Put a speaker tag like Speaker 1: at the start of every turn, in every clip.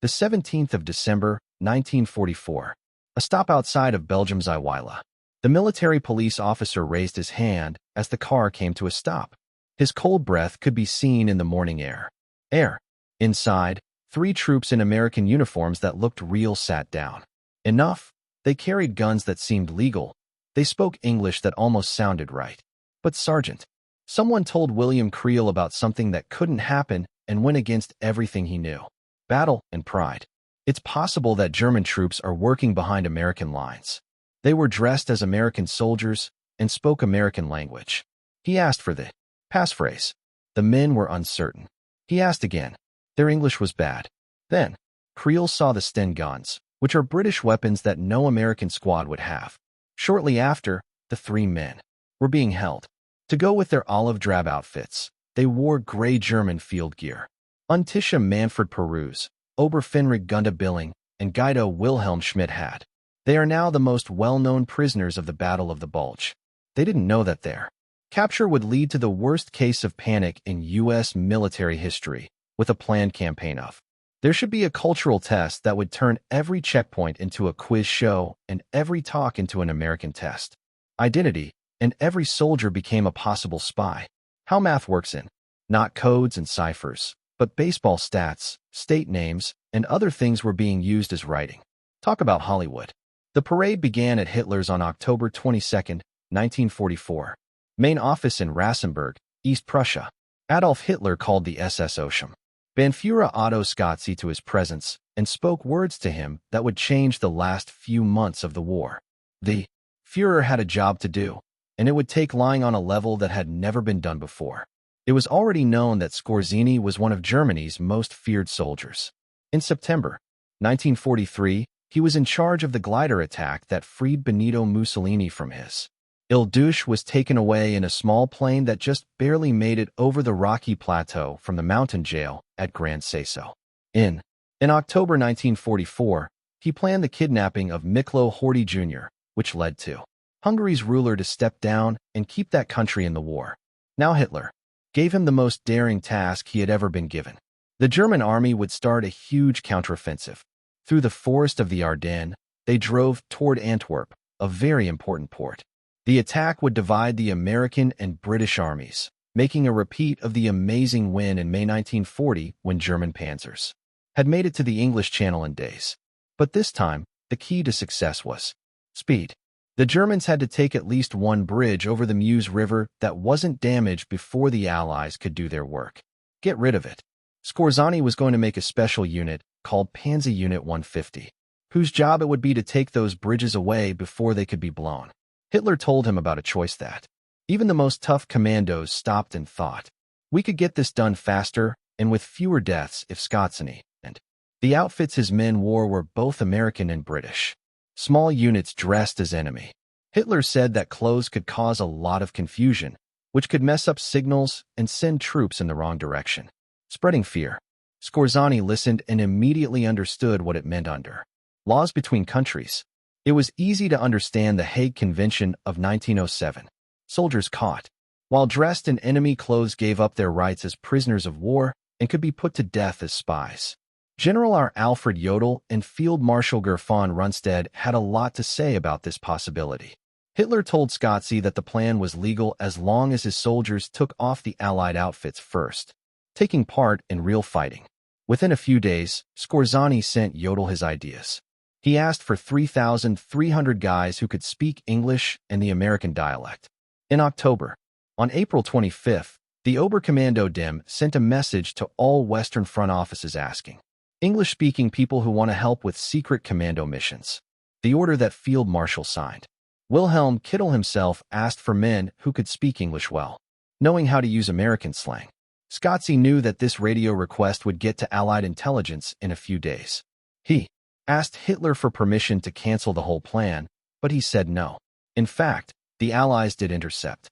Speaker 1: The 17th of December, 1944. A stop outside of Belgium's Eyewitness. The military police officer raised his hand as the car came to a stop. His cold breath could be seen in the morning air. Inside, 3 troops in American uniforms that looked real sat down. Enough. They carried guns that seemed legal. They spoke English that almost sounded right. But Sergeant, someone told William Creel about something that couldn't happen and went against everything he knew. Battle and pride. It's possible that German troops are working behind American lines. They were dressed as American soldiers and spoke American language. He asked for the passphrase. The men were uncertain. He asked again. Their English was bad. Then, Creel saw the Sten guns, which are British weapons that no American squad would have. Shortly after, the 3 men were being held. To go with their olive drab outfits, they wore gray German field gear. Untisha Manfred Peruse, Oberfenrig Gunda Billing, and Guido Wilhelm Schmidt had. They are now the most well-known prisoners of the Battle of the Bulge. They didn't know that their capture would lead to the worst case of panic in U.S. military history, with a planned campaign of. There should be a cultural test that would turn every checkpoint into a quiz show and every talk into an American test. Identity, and every soldier became a possible spy. How math works in, not codes and ciphers, but baseball stats, state names, and other things were being used as writing. Talk about Hollywood. The parade began at Hitler's on October 22, 1944. Main office in Rassenburg, East Prussia. Adolf Hitler called the SS Ocean Bannführer Otto Skorzeny to his presence and spoke words to him that would change the last few months of the war. The Führer had a job to do, and it would take lying on a level that had never been done before. It was already known that Skorzeny was one of Germany's most feared soldiers. In September 1943, he was in charge of the glider attack that freed Benito Mussolini from his Il-Duce was taken away in a small plane that just barely made it over the rocky plateau from the mountain jail at Grand Sasso. In October 1944, he planned the kidnapping of Miklo Horthy Jr., which led to Hungary's ruler to step down and keep that country in the war. Now Hitler gave him the most daring task he had ever been given. The German army would start a huge counteroffensive. Through the forest of the Ardennes, they drove toward Antwerp, a very important port. The attack would divide the American and British armies, making a repeat of the amazing win in May 1940 when German panzers had made it to the English Channel in days. But this time, the key to success was speed. The Germans had to take at least one bridge over the Meuse River that wasn't damaged before the Allies could do their work. Get rid of it. Skorzeny was going to make a special unit called Panzer Unit 150, whose job it would be to take those bridges away before they could be blown. Hitler told him about a choice that even the most tough commandos stopped and thought. We could get this done faster and with fewer deaths if Skorzeny and the outfits his men wore were both American and British. Small units dressed as enemy. Hitler said that clothes could cause a lot of confusion, which could mess up signals and send troops in the wrong direction. Spreading fear. Skorzeny listened and immediately understood what it meant under laws between countries. It was easy to understand the Hague Convention of 1907. Soldiers caught while dressed in enemy clothes gave up their rights as prisoners of war and could be put to death as spies. General R. Alfred Jodl and Field Marshal Ger von Rundstedt had a lot to say about this possibility. Hitler told Skorzeny that the plan was legal as long as his soldiers took off the Allied outfits first, taking part in real fighting. Within a few days, Skorzeny sent Jodl his ideas. He asked for 3,300 guys who could speak English and the American dialect. In October, on April 25th, the Oberkommando DIM sent a message to all Western Front offices asking English-speaking people who want to help with secret commando missions. The order that Field Marshal signed. Wilhelm Kittel himself asked for men who could speak English well, knowing how to use American slang. Skorzeny knew that this radio request would get to Allied intelligence in a few days. He asked Hitler for permission to cancel the whole plan, but he said no. In fact, the Allies did intercept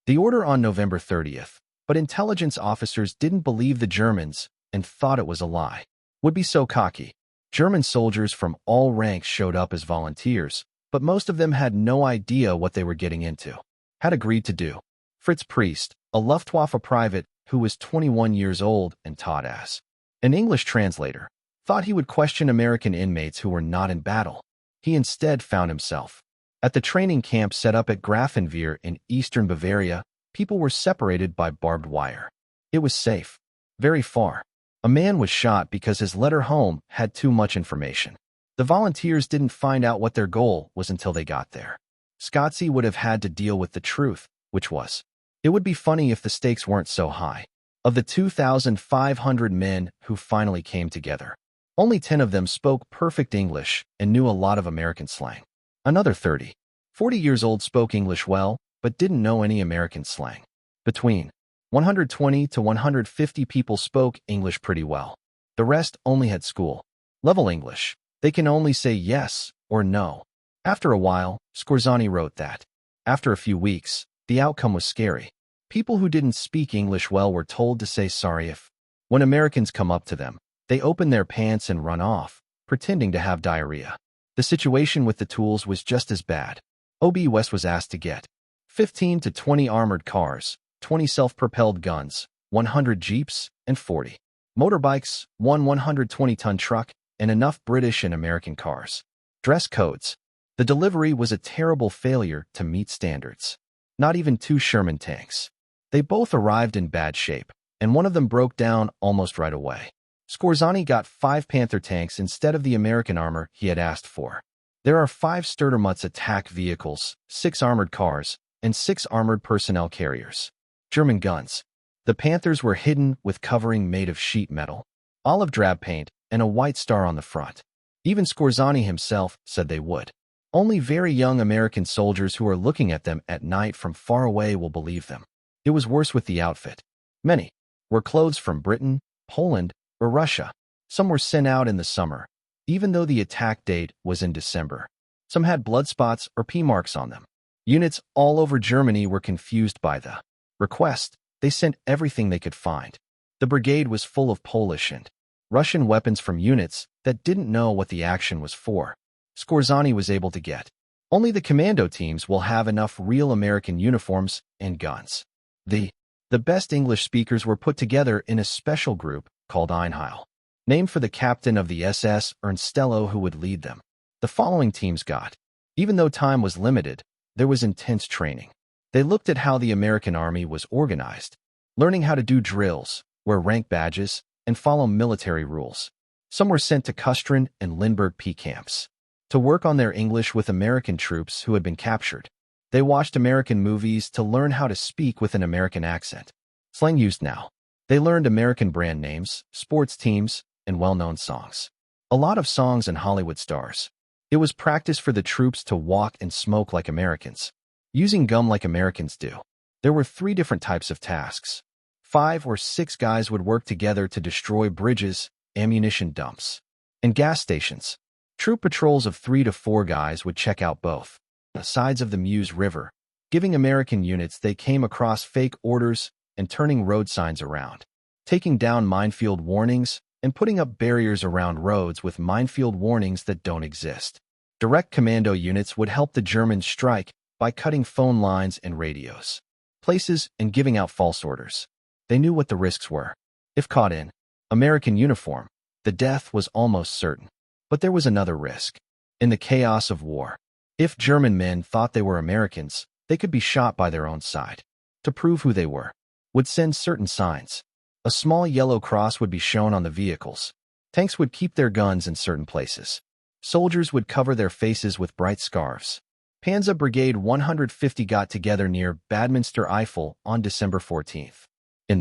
Speaker 1: the order on November 30th, but intelligence officers didn't believe the Germans and thought it was a lie. Would be so cocky. German soldiers from all ranks showed up as volunteers, but most of them had no idea what they were getting into. Had agreed to do. Fritz Priest, a Luftwaffe private who was 21 years old and taught as an English translator, thought he would question American inmates who were not in battle. He instead found himself at the training camp set up at Grafenwehr in eastern Bavaria. People were separated by barbed wire. It was safe. Very far. A man was shot because his letter home had too much information. The volunteers didn't find out what their goal was until they got there. Skorzeny would have had to deal with the truth, which was, it would be funny if the stakes weren't so high. Of the 2,500 men who finally came together, only 10 of them spoke perfect English and knew a lot of American slang. Another 30, 40 years old spoke English well, but didn't know any American slang. Between 120 to 150 people spoke English pretty well. The rest only had school-level English. They can only say yes or no. After a while, Skorzeny wrote that, after a few weeks, the outcome was scary. People who didn't speak English well were told to say sorry if, when Americans come up to them, they open their pants and run off, pretending to have diarrhea. The situation with the tools was just as bad. OB West was asked to get 15 to 20 armored cars, 20 self-propelled guns, 100 jeeps, and 40 motorbikes, one 120-ton truck, and enough British and American cars. Dress codes. The delivery was a terrible failure to meet standards. Not even 2 Sherman tanks. They both arrived in bad shape, and one of them broke down almost right away. Skorzeny got 5 Panther tanks instead of the American armor he had asked for. There are 5 Sturmgewehr attack vehicles, 6 armored cars, and 6 armored personnel carriers. German guns. The Panthers were hidden with covering made of sheet metal, olive drab paint, and a white star on the front. Even Skorzeny himself said they would. Only very young American soldiers who are looking at them at night from far away will believe them. It was worse with the outfit. Many were clothes from Britain, Poland, or Russia. Some were sent out in the summer, even though the attack date was in December. Some had blood spots or pea marks on them. Units all over Germany were confused by the request. They sent everything they could find. The brigade was full of Polish and Russian weapons from units that didn't know what the action was for. Skorzeny was able to get. Only the commando teams will have enough real American uniforms and guns. The best English speakers were put together in a special group called Eisenhower, named for the captain of the SS Ernstello who would lead them. The following teams got. Even though time was limited, there was intense training. They looked at how the American army was organized, learning how to do drills, wear rank badges, and follow military rules. Some were sent to Kustrin and Lindbergh P camps to work on their English with American troops who had been captured. They watched American movies to learn how to speak with an American accent. Slang used now. They learned American brand names, sports teams, and well-known songs. A lot of songs and Hollywood stars. It was practice for the troops to walk and smoke like Americans, using gum like Americans do. There were 3 different types of tasks. 5 or 6 guys would work together to destroy bridges, ammunition dumps, and gas stations. Troop patrols of 3 to 4 guys would check out both sides of the Meuse River, giving American units they came across fake orders and turning road signs around, taking down minefield warnings, and putting up barriers around roads with minefield warnings that don't exist. Direct commando units would help the Germans strike by cutting phone lines and radios, places, and giving out false orders. They knew what the risks were. If caught in American uniform, the death was almost certain. But there was another risk. In the chaos of war, if German men thought they were Americans, they could be shot by their own side. To prove who they were, would send certain signs. A small yellow cross would be shown on the vehicles. Tanks would keep their guns in certain places. Soldiers would cover their faces with bright scarves. Panzer Brigade 150 got together near Bad Münstereifel on December 14th. In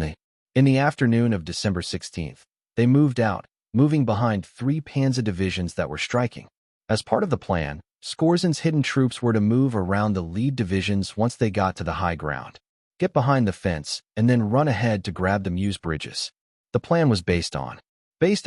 Speaker 1: the afternoon of December 16th, they moved out, moving behind 3 Panzer divisions that were striking. As part of the plan, Skorzeny's hidden troops were to move around the lead divisions once they got to the high ground, get behind the fence, and then run ahead to grab the Meuse bridges. The plan was based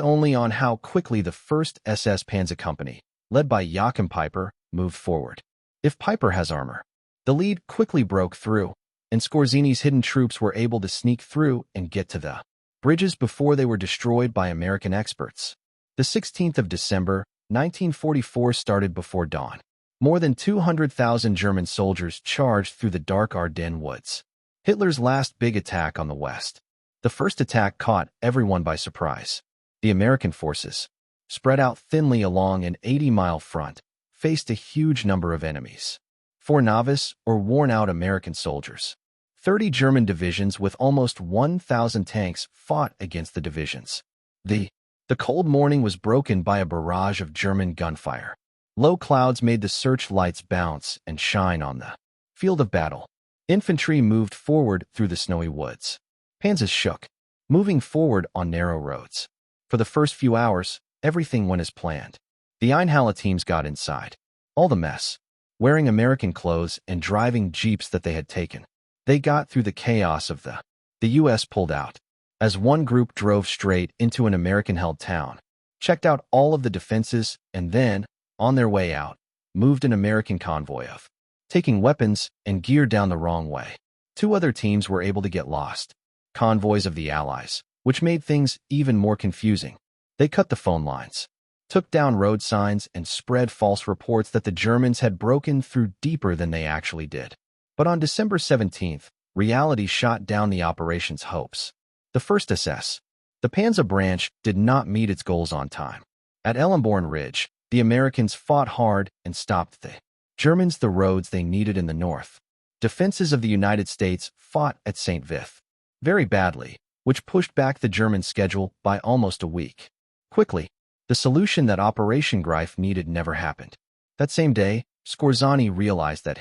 Speaker 1: only on how quickly the 1st SS Panzer Company, led by Joachim Peiper, moved forward. If Peiper has armor, the lead quickly broke through, and Skorzeny's hidden troops were able to sneak through and get to the bridges before they were destroyed by American experts. The 16th of December, 1944 started before dawn. More than 200,000 German soldiers charged through the dark Ardennes woods. Hitler's last big attack on the West. The first attack caught everyone by surprise. The American forces spread out thinly along an 80-mile front, faced a huge number of enemies. 4 novice or worn-out American soldiers. 30 German divisions with almost 1,000 tanks fought against the divisions. The cold morning was broken by a barrage of German gunfire. Low clouds made the searchlights bounce and shine on the field of battle. Infantry moved forward through the snowy woods. Panzers shook, moving forward on narrow roads. For the first few hours, everything went as planned. The Eisenhower teams got inside. All the mess. Wearing American clothes and driving jeeps that they had taken. They got through the chaos of the U.S. pulled out. As one group drove straight into an American-held town, checked out all of the defenses, and then, on their way out, moved an American convoy of taking weapons and gear down the wrong way. 2 other teams were able to get lost. Convoys of the Allies, which made things even more confusing. They cut the phone lines, took down road signs, and spread false reports that the Germans had broken through deeper than they actually did. But on December 17th, reality shot down the operation's hopes. The 1st SS, the Panzer branch, did not meet its goals on time. At Ellenborn Ridge, the Americans fought hard and stopped the Germans the roads they needed in the north. Defenses of the United States fought at St. Vith very badly, which pushed back the German schedule by almost a week. Quickly, the solution that Operation Greif needed never happened. That same day, Skorzeny realized that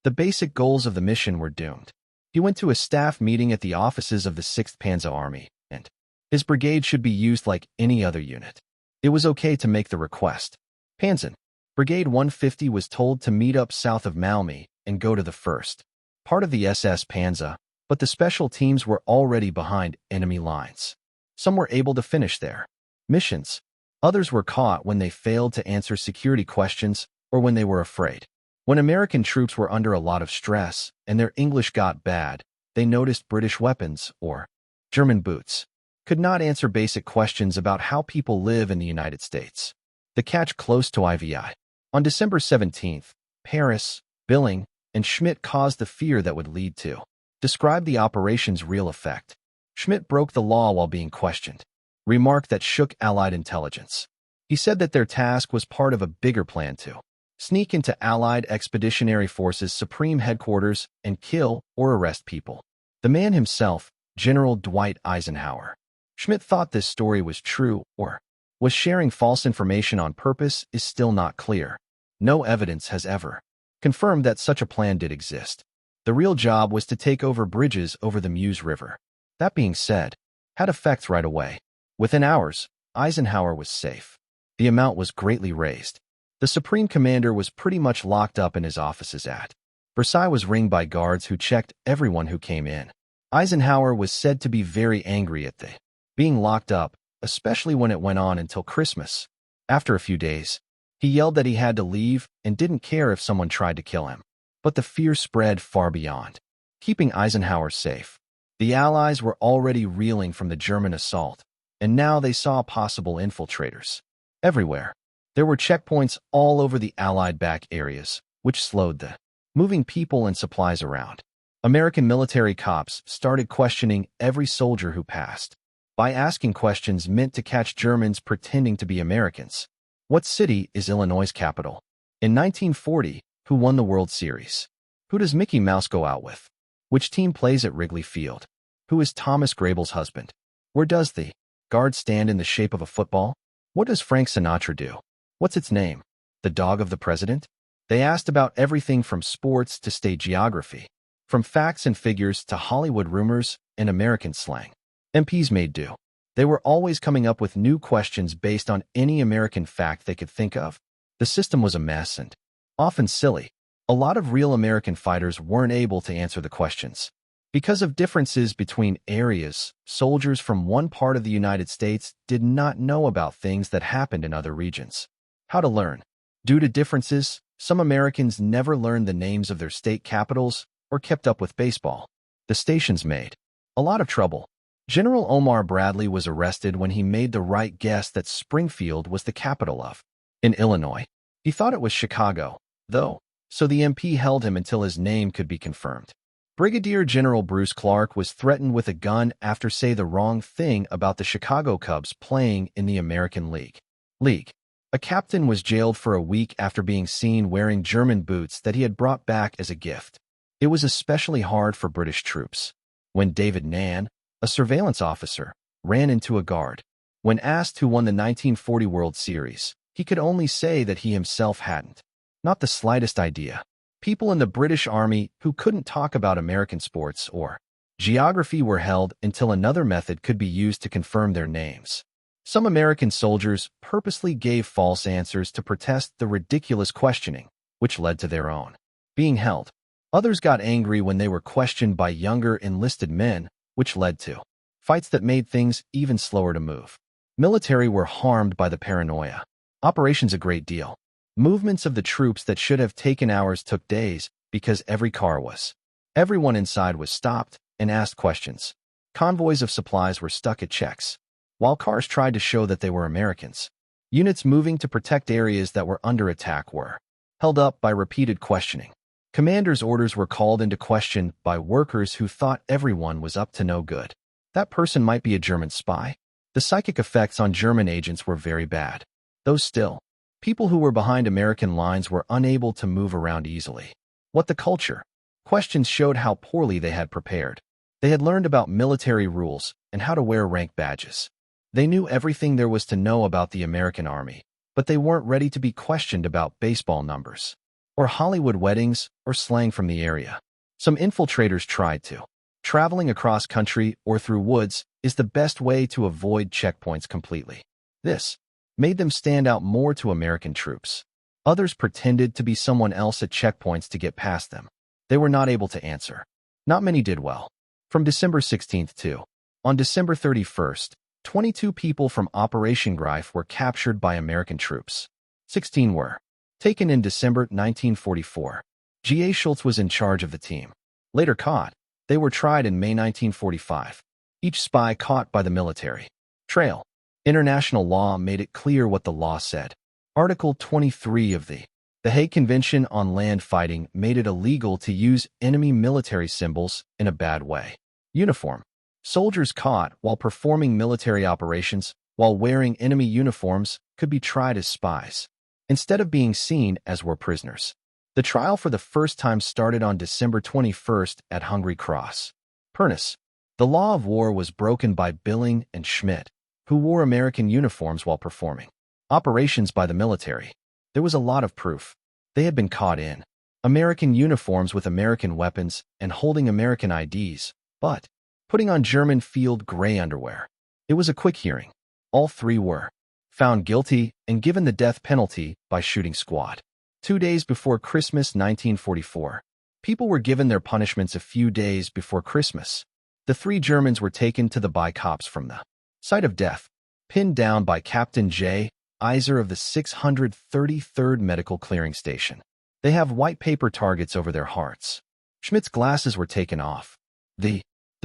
Speaker 1: the basic goals of the mission were doomed. He went to a staff meeting at the offices of the 6th Panzer Army, and his brigade should be used like any other unit. It was okay to make the request. Panzer Brigade 150 was told to meet up south of Malmö and go to the 1st part of the SS Panzer, but the special teams were already behind enemy lines. Some were able to finish their missions. Others were caught when they failed to answer security questions or when they were afraid. When American troops were under a lot of stress and their English got bad, they noticed British weapons, or German boots, could not answer basic questions about how people live in the United States. The catch close to IVI. On December 17th, Paris, Billing, and Schmidt caused the fear that would lead to. Describe the operation's real effect. Schmidt broke the law while being questioned. Remarked that shook Allied intelligence. He said that their task was part of a bigger plan to sneak into Allied Expeditionary Forces Supreme Headquarters and kill or arrest people. The man himself, General Dwight Eisenhower. Schmidt thought this story was true or was sharing false information on purpose is still not clear. No evidence has ever confirmed that such a plan did exist. The real job was to take over bridges over the Meuse River. That being said, had effects right away. Within hours, Eisenhower was safe. The amount was greatly raised. The Supreme Commander was pretty much locked up in his offices at Versailles was ringed by guards who checked everyone who came in. Eisenhower was said to be very angry at the being locked up, especially when it went on until Christmas. After a few days, he yelled that he had to leave and didn't care if someone tried to kill him. But the fear spread far beyond keeping Eisenhower safe. The Allies were already reeling from the German assault, and now they saw possible infiltrators everywhere. There were checkpoints all over the Allied back areas, which slowed the moving people and supplies around. American military cops started questioning every soldier who passed. By asking questions meant to catch Germans pretending to be Americans. What city is Illinois' capital? In 1940, who won the World Series? Who does Mickey Mouse go out with? Which team plays at Wrigley Field? Who is Thomas Grable's husband? Where does the guard stand in the shape of a football? What does Frank Sinatra do? What's its name? The dog of the president? They asked about everything from sports to state geography, from facts and figures to Hollywood rumors and American slang. MPs made do. They were always coming up with new questions based on any American fact they could think of. The system was a mess and often silly. A lot of real American fighters weren't able to answer the questions. Because of differences between areas, soldiers from one part of the United States did not know about things that happened in other regions. How to learn. Due to differences, some Americans never learned the names of their state capitals or kept up with baseball. The stations made a lot of trouble. General Omar Bradley was arrested when he made the right guess that Springfield was the capital of in Illinois. He thought it was Chicago, though, so the MP held him until his name could be confirmed. Brigadier General Bruce Clark was threatened with a gun after saying the wrong thing about the Chicago Cubs playing in the American League. League. A captain was jailed for a week after being seen wearing German boots that he had brought back as a gift. It was especially hard for British troops. When David Nann, a surveillance officer, ran into a guard. When asked who won the 1940 World Series, he could only say that he himself hadn't. Not the slightest idea. People in the British Army who couldn't talk about American sports or geography were held until another method could be used to confirm their names. Some American soldiers purposely gave false answers to protest the ridiculous questioning, which led to their own being held. Others got angry when they were questioned by younger enlisted men, which led to fights that made things even slower to move. Military were harmed by the paranoia. Operations a great deal. Movements of the troops that should have taken hours took days because everyone inside was stopped and asked questions. Convoys of supplies were stuck at checks, while cars tried to show that they were Americans. Units moving to protect areas that were under attack were held up by repeated questioning. Commanders' orders were called into question by workers who thought everyone was up to no good. That person might be a German spy. The psychic effects on German agents were very bad. Though still, people who were behind American lines were unable to move around easily. What the culture? Questions showed how poorly they had prepared. They had learned about military rules and how to wear rank badges. They knew everything there was to know about the American Army, but they weren't ready to be questioned about baseball numbers, or Hollywood weddings, or slang from the area. Some infiltrators tried to. Traveling across country or through woods is the best way to avoid checkpoints completely. This made them stand out more to American troops. Others pretended to be someone else at checkpoints to get past them. They were not able to answer. Not many did well. From December 16th to on December 31st, 22 people from Operation Greif were captured by American troops. 16 were taken in December 1944. G.A. Schultz was in charge of the team. Later caught, they were tried in May 1945. Each spy caught by the military trail. International law made it clear what the law said. Article 23 of the Hague Convention on Land Fighting made it illegal to use enemy military symbols in a bad way. Uniform. Soldiers caught while performing military operations while wearing enemy uniforms could be tried as spies, instead of being seen as war prisoners. The trial for the first time started on December 21st at Hungry Cross. Pernis. The law of war was broken by Billing and Schmidt, who wore American uniforms while performing operations by the military. There was a lot of proof. They had been caught in American uniforms with American weapons and holding American IDs, but putting on German field gray underwear. It was a quick hearing. All three were found guilty and given the death penalty by shooting squad. 2 days before Christmas 1944. People were given their punishments a few days before Christmas. The 3 Germans were taken to the by cops from the site of death, pinned down by Captain J. Iser of the 633rd Medical Clearing Station. They have white paper targets over their hearts. Schmidt's glasses were taken off. The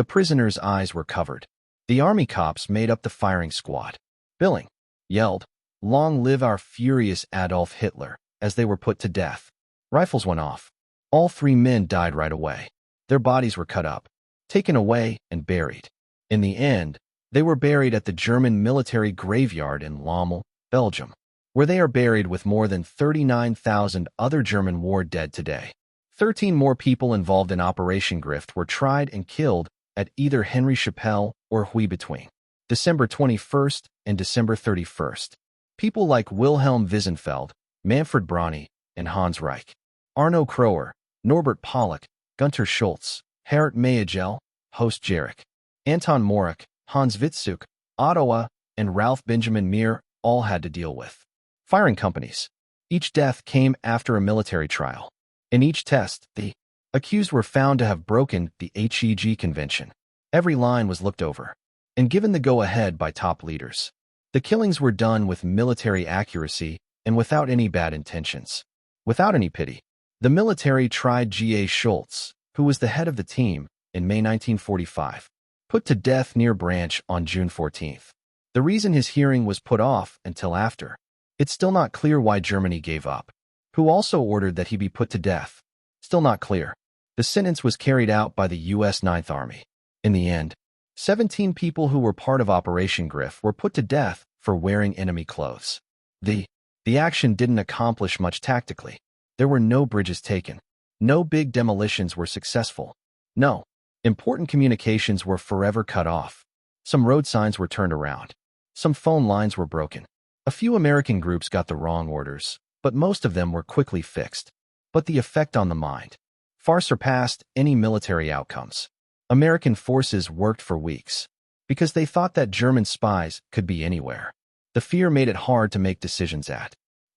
Speaker 1: prisoner's eyes were covered. The army cops made up the firing squad. Billing yelled, "Long live our furious Adolf Hitler," as they were put to death. Rifles went off. All 3 men died right away. Their bodies were cut up, taken away, and buried. In the end, they were buried at the German military graveyard in Lommel, Belgium, where they are buried with more than 39,000 other German war dead today. 13 more people involved in Operation Grift were tried and killed at either Henri-Chapelle or Huy between December 21st and December 31st. People like Wilhelm Wiesenfeld, Manfred Brauny, and Hans Reich, Arno Kroer, Norbert Pollock, Gunter Schultz, Gerrit Mayagel, Horst Jarek, Anton Morik, Hans Witzuk, Ottawa, and Ralph Benjamin Meir all had to deal with firing companies. Each death came after a military trial. In each test, the accused were found to have broken the Hague Convention. Every line was looked over and given the go-ahead by top leaders. The killings were done with military accuracy and without any bad intentions. Without any pity, the military tried G.A. Schultz, who was the head of the team, in May 1945, put to death near Branch on June 14th. The reason his hearing was put off until after. It's still not clear why Germany gave up. Who also ordered that he be put to death? Still not clear. The sentence was carried out by the U.S. Ninth Army. In the end, 17 people who were part of Operation Griff were put to death for wearing enemy clothes. The, the action didn't accomplish much tactically. There were no bridges taken. No big demolitions were successful. No, important communications were forever cut off. Some road signs were turned around. Some phone lines were broken. A few American groups got the wrong orders, but most of them were quickly fixed. But the effect on the mind far surpassed any military outcomes. American forces worked for weeks because they thought that German spies could be anywhere. The fear made it hard to make decisions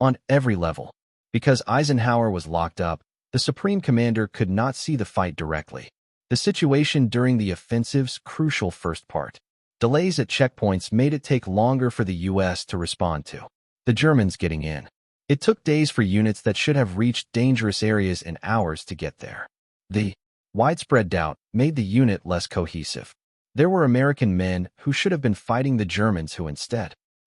Speaker 1: on every level. Because Eisenhower was locked up, the Supreme Commander could not see the fight directly. The situation during the offensive's crucial first part. Delays at checkpoints made it take longer for the U.S. to respond to the Germans getting in. It took days for units that should have reached dangerous areas and hours to get there. The widespread doubt made the unit less cohesive. There were American men who should have been fighting the Germans who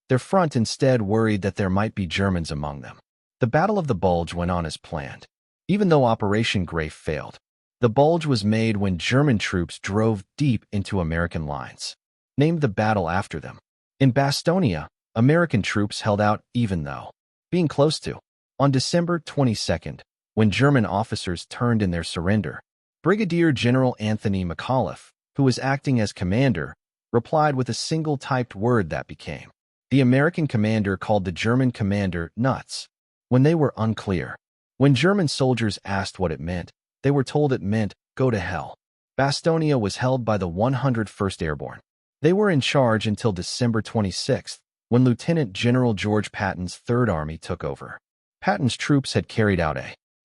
Speaker 1: their front instead worried that there might be Germans among them. The Battle of the Bulge went on as planned. Even though Operation Greif failed, the Bulge was made when German troops drove deep into American lines, named the battle after them. In Bastonia, American troops held out even though being close to. On December 22nd, when German officers turned in their surrender, Brigadier General Anthony McAuliffe, who was acting as commander, replied with a single typed word that became. The American commander called the German commander nuts when they were unclear. When German soldiers asked what it meant, they were told it meant, go to hell. Bastonia was held by the 101st Airborne. They were in charge until December 26th, when Lieutenant General George Patton's Third Army took over. Patton's troops had carried out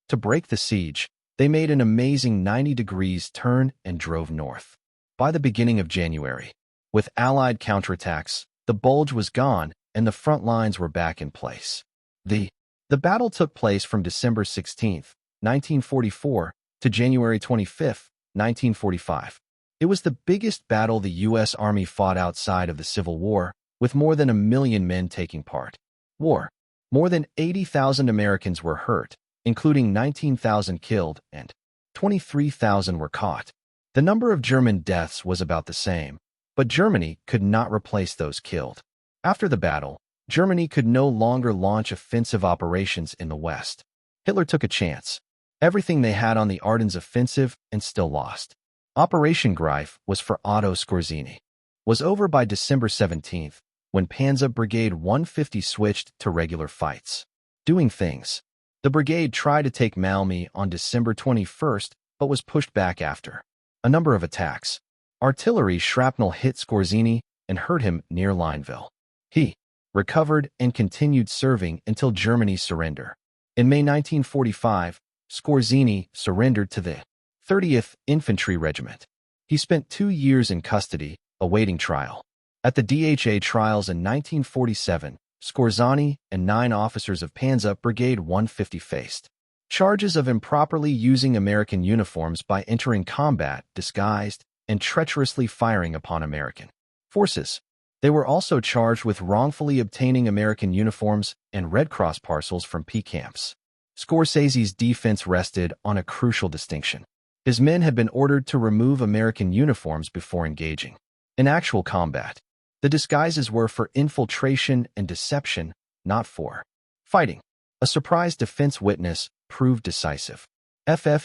Speaker 1: to break the siege, they made an amazing 90-degree turn and drove north. By the beginning of January, with Allied counterattacks, the Bulge was gone and the front lines were back in place. The battle took place from December 16, 1944, to January 25, 1945. It was the biggest battle the U.S. Army fought outside of the Civil War, with more than 1 million men taking part. More than 80,000 Americans were hurt, including 19,000 killed and 23,000 were caught. The number of German deaths was about the same, but Germany could not replace those killed. After the battle, Germany could no longer launch offensive operations in the West. Hitler took a chance. Everything they had on the Ardennes offensive and still lost. Operation Greif was for Otto Skorzeny. Was over by December 17th, when Panzer Brigade 150 switched to regular fights. Doing things. The brigade tried to take Malmö on December 21st, but was pushed back after a number of attacks. Artillery shrapnel hit Skorzeny and hurt him near Lineville. He recovered and continued serving until Germany's surrender. In May 1945, Skorzeny surrendered to the 30th Infantry Regiment. He spent 2 years in custody, awaiting trial. At the DHA trials in 1947, Skorzeny and 9 officers of Panzer Brigade 150 faced charges of improperly using American uniforms by entering combat disguised and treacherously firing upon American forces. They were also charged with wrongfully obtaining American uniforms and Red Cross parcels from P camps. Scorseny's defense rested on a crucial distinction. His men had been ordered to remove American uniforms before engaging in actual combat. The disguises were for infiltration and deception, not for fighting. A surprise defense witness proved decisive.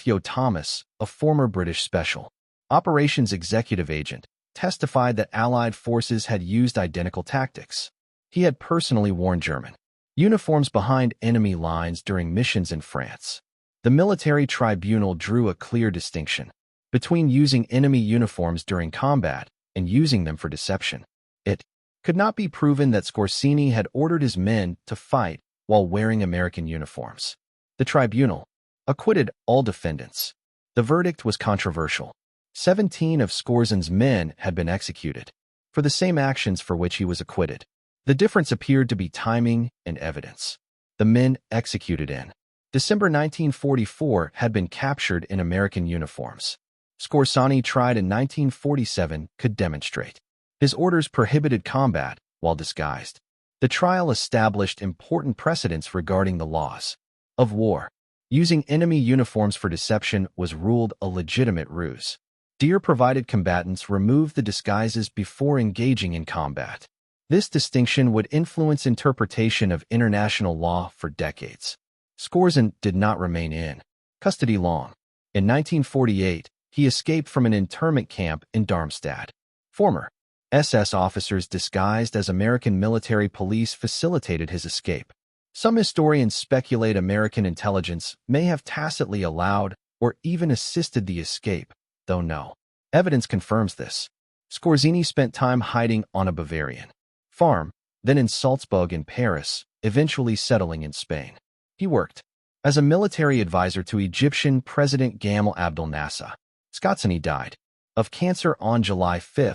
Speaker 1: Yo Thomas, a former British Special Operations executive agent, testified that Allied forces had used identical tactics. He had personally worn German uniforms behind enemy lines during missions in France. The military tribunal drew a clear distinction between using enemy uniforms during combat and using them for deception. It could not be proven that Skorzeny had ordered his men to fight while wearing American uniforms. The tribunal acquitted all defendants. The verdict was controversial. 17 of Skorzeny's men had been executed for the same actions for which he was acquitted. The difference appeared to be timing and evidence. The men executed in December 1944 had been captured in American uniforms. Skorzeny tried in 1947 could demonstrate. His orders prohibited combat while disguised. The trial established important precedents regarding the laws of war. Using enemy uniforms for deception was ruled a legitimate ruse. Deer-provided combatants removed the disguises before engaging in combat. This distinction would influence interpretation of international law for decades. Skorzeny did not remain in custody long. In 1948, he escaped from an internment camp in Darmstadt. Former SS officers disguised as American military police facilitated his escape. Some historians speculate American intelligence may have tacitly allowed or even assisted the escape, though no evidence confirms this. Skorzeny spent time hiding on a Bavarian farm, then in Salzburg in Paris, eventually settling in Spain. He worked as a military advisor to Egyptian President Gamal Abdel Nasser. Skorzeny died of cancer on July 5,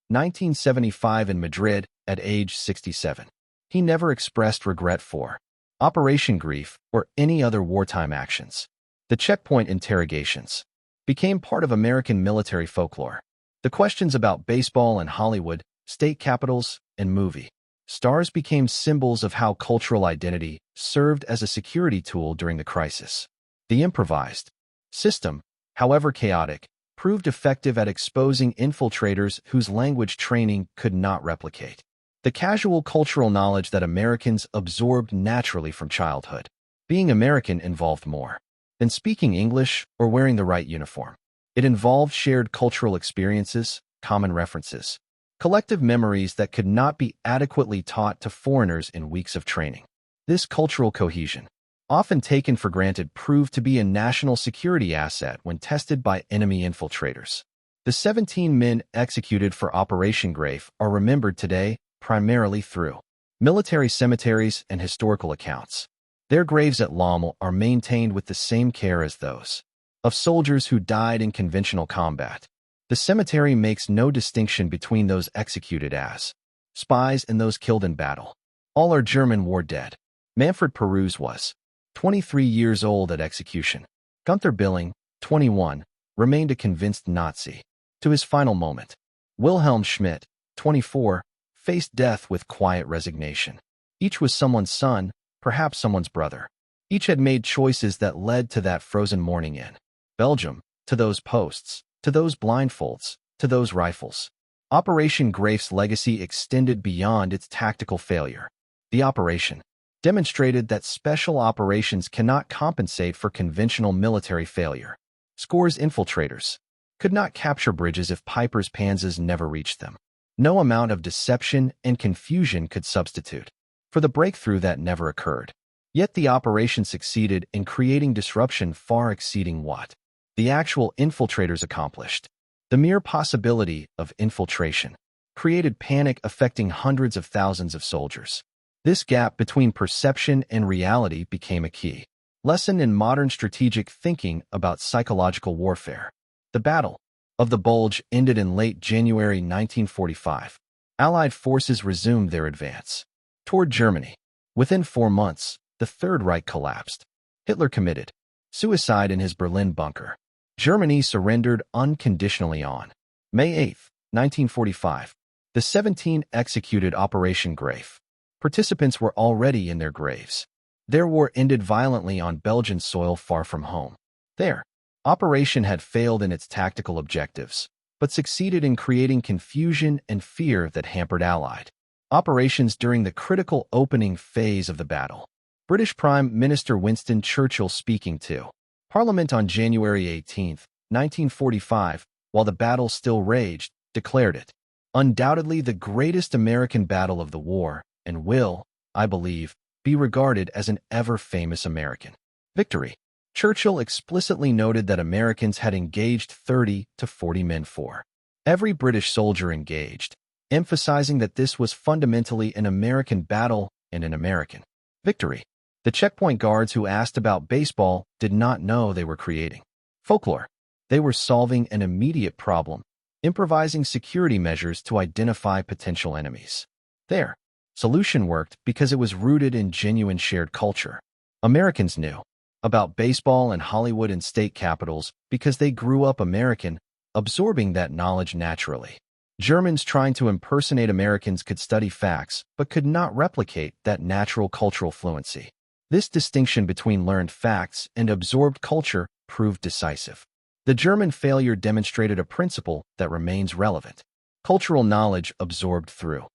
Speaker 1: 1975 in Madrid at age 67. He never expressed regret for Operation Greif or any other wartime actions. The checkpoint interrogations became part of American military folklore. The questions about baseball and Hollywood, state capitals, and movie stars became symbols of how cultural identity served as a security tool during the crisis. The improvised system, however chaotic, proved effective at exposing infiltrators whose language training could not replicate the casual cultural knowledge that Americans absorbed naturally from childhood. Being American involved more than speaking English or wearing the right uniform. It involved shared cultural experiences, common references, collective memories that could not be adequately taught to foreigners in weeks of training. This cultural cohesion, often taken for granted, proved to be a national security asset when tested by enemy infiltrators. The 17 men executed for Operation Greif are remembered today primarily through military cemeteries and historical accounts. Their graves at Lommel are maintained with the same care as those of soldiers who died in conventional combat. The cemetery makes no distinction between those executed as spies and those killed in battle. All are German war dead. Manfred Peruz was 23 years old at execution. Gunther Billing, 21, remained a convinced Nazi to his final moment. Wilhelm Schmidt, 24, faced death with quiet resignation. Each was someone's son, perhaps someone's brother. Each had made choices that led to that frozen morning in Belgium, to those posts, to those blindfolds, to those rifles. Operation Greif's legacy extended beyond its tactical failure. The operation demonstrated that special operations cannot compensate for conventional military failure. Score's infiltrators could not capture bridges if Piper's panzers never reached them. No amount of deception and confusion could substitute for the breakthrough that never occurred. Yet the operation succeeded in creating disruption far exceeding what the actual infiltrators accomplished. The mere possibility of infiltration created panic affecting hundreds of thousands of soldiers. This gap between perception and reality became a key lesson in modern strategic thinking about psychological warfare. The Battle of the Bulge ended in late January 1945. Allied forces resumed their advance toward Germany. Within 4 months, the Third Reich collapsed. Hitler committed suicide in his Berlin bunker. Germany surrendered unconditionally on May 8, 1945. The 17 executed Operation Greif. Participants were already in their graves. Their war ended violently on Belgian soil far from home. Their operation had failed in its tactical objectives, but succeeded in creating confusion and fear that hampered Allied operations during the critical opening phase of the battle. British Prime Minister Winston Churchill, speaking to Parliament on January 18, 1945, while the battle still raged, declared it undoubtedly the greatest American battle of the war and will, I believe, be regarded as an ever-famous American victory. Churchill explicitly noted that Americans had engaged 30 to 40 men for every British soldier engaged, emphasizing that this was fundamentally an American battle and an American victory. The checkpoint guards who asked about baseball did not know they were creating folklore. They were solving an immediate problem, improvising security measures to identify potential enemies. Their solution worked because it was rooted in genuine shared culture. Americans knew about baseball and Hollywood and state capitals because they grew up American, absorbing that knowledge naturally. Germans trying to impersonate Americans could study facts but could not replicate that natural cultural fluency. This distinction between learned facts and absorbed culture proved decisive. The German failure demonstrated a principle that remains relevant: cultural knowledge absorbed through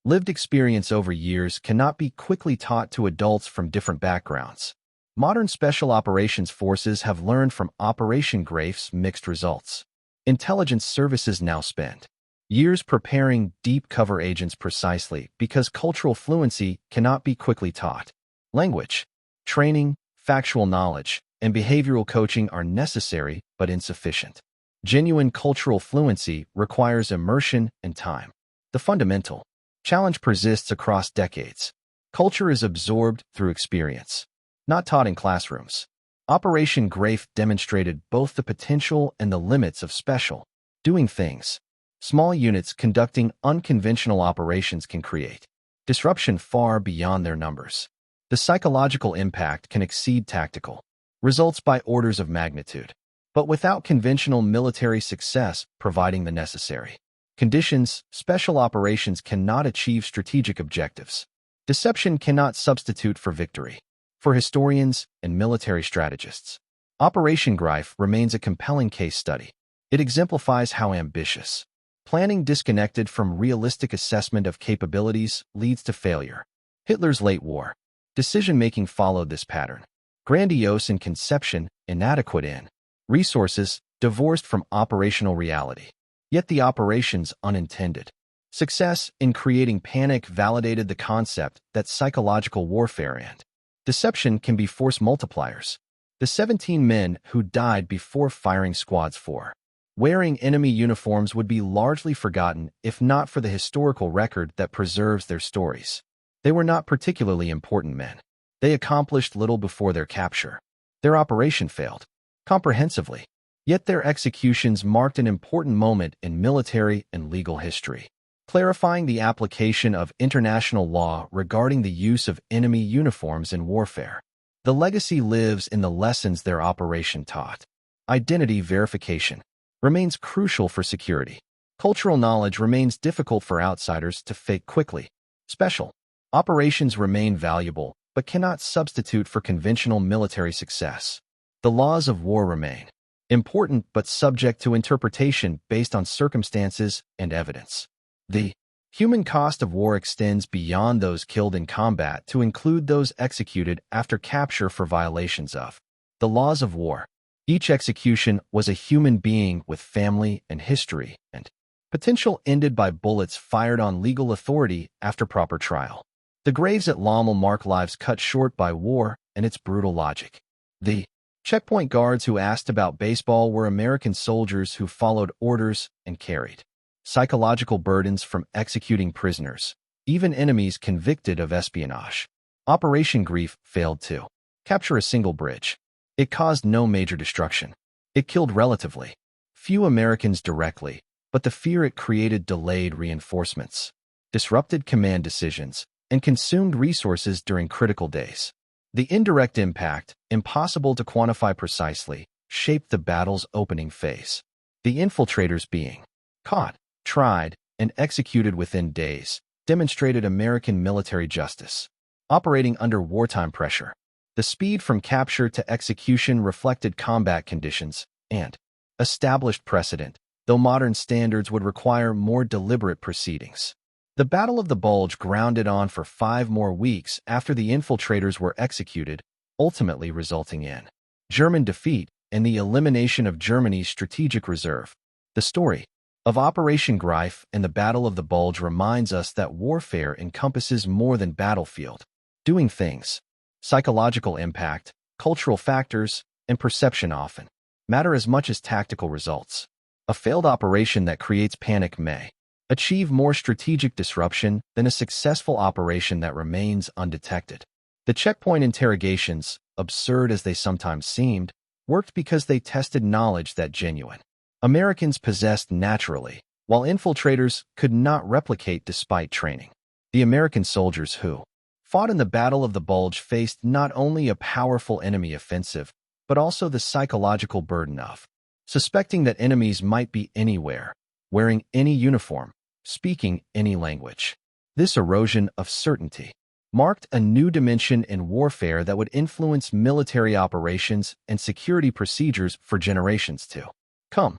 Speaker 1: Lived experience over years cannot be quickly taught to adults from different backgrounds. Modern special operations forces have learned from Operation Greif's mixed results. Intelligence services now spend years preparing deep cover agents precisely because cultural fluency cannot be quickly taught. Language, training, factual knowledge, and behavioral coaching are necessary but insufficient. Genuine cultural fluency requires immersion and time. The fundamental challenge persists across decades. Culture is absorbed through experience, not taught in classrooms. Operation Greif demonstrated both the potential and the limits of special doing things. Small units conducting unconventional operations can create disruption far beyond their numbers. The psychological impact can exceed tactical results by orders of magnitude. But without conventional military success providing the necessary conditions, special operations cannot achieve strategic objectives. Deception cannot substitute for victory. For historians and military strategists, Operation Greif remains a compelling case study. It exemplifies how ambitious planning disconnected from realistic assessment of capabilities leads to failure. Hitler's late war decision-making followed this pattern. Grandiose in conception, inadequate in resources, divorced from operational reality. Yet the operation's unintended success in creating panic validated the concept that psychological warfare and deception can be force multipliers. The 17 men who died before firing squads 4 wearing enemy uniforms would be largely forgotten if not for the historical record that preserves their stories. They were not particularly important men. They accomplished little before their capture. Their operation failed comprehensively, yet their executions marked an important moment in military and legal history, clarifying the application of international law regarding the use of enemy uniforms in warfare. The legacy lives in the lessons their operation taught. Identity verification remains crucial for security. Cultural knowledge remains difficult for outsiders to fake quickly. Special operations remain valuable, but cannot substitute for conventional military success. The laws of war remain important but subject to interpretation based on circumstances and evidence. The human cost of war extends beyond those killed in combat to include those executed after capture for violations of the laws of war. Each execution was a human being with family and history and potential ended by bullets fired on legal authority after proper trial. The graves at Lommel mark lives cut short by war and its brutal logic. The checkpoint guards who asked about baseball were American soldiers who followed orders and carried psychological burdens from executing prisoners, even enemies convicted of espionage. Operation Greif failed to capture a single bridge. It caused no major destruction. It killed relatively few Americans directly, but the fear it created delayed reinforcements, disrupted command decisions, and consumed resources during critical days. The indirect impact, impossible to quantify precisely, shaped the battle's opening phase. The infiltrators being caught, tried, and executed within days demonstrated American military justice. Operating under wartime pressure, the speed from capture to execution reflected combat conditions and established precedent, though modern standards would require more deliberate proceedings. The Battle of the Bulge grounded on for 5 more weeks after the infiltrators were executed, ultimately resulting in German defeat and the elimination of Germany's strategic reserve. The story of Operation Greif and the Battle of the Bulge reminds us that warfare encompasses more than battlefield doing things. Psychological impact, cultural factors, and perception often matter as much as tactical results. A failed operation that creates panic may achieve more strategic disruption than a successful operation that remains undetected. The checkpoint interrogations, absurd as they sometimes seemed, worked because they tested knowledge that genuine Americans possessed naturally, while infiltrators could not replicate despite training. The American soldiers who fought in the Battle of the Bulge faced not only a powerful enemy offensive, but also the psychological burden of suspecting that enemies might be anywhere, wearing any uniform, speaking any language. This erosion of certainty marked a new dimension in warfare that would influence military operations and security procedures for generations to come.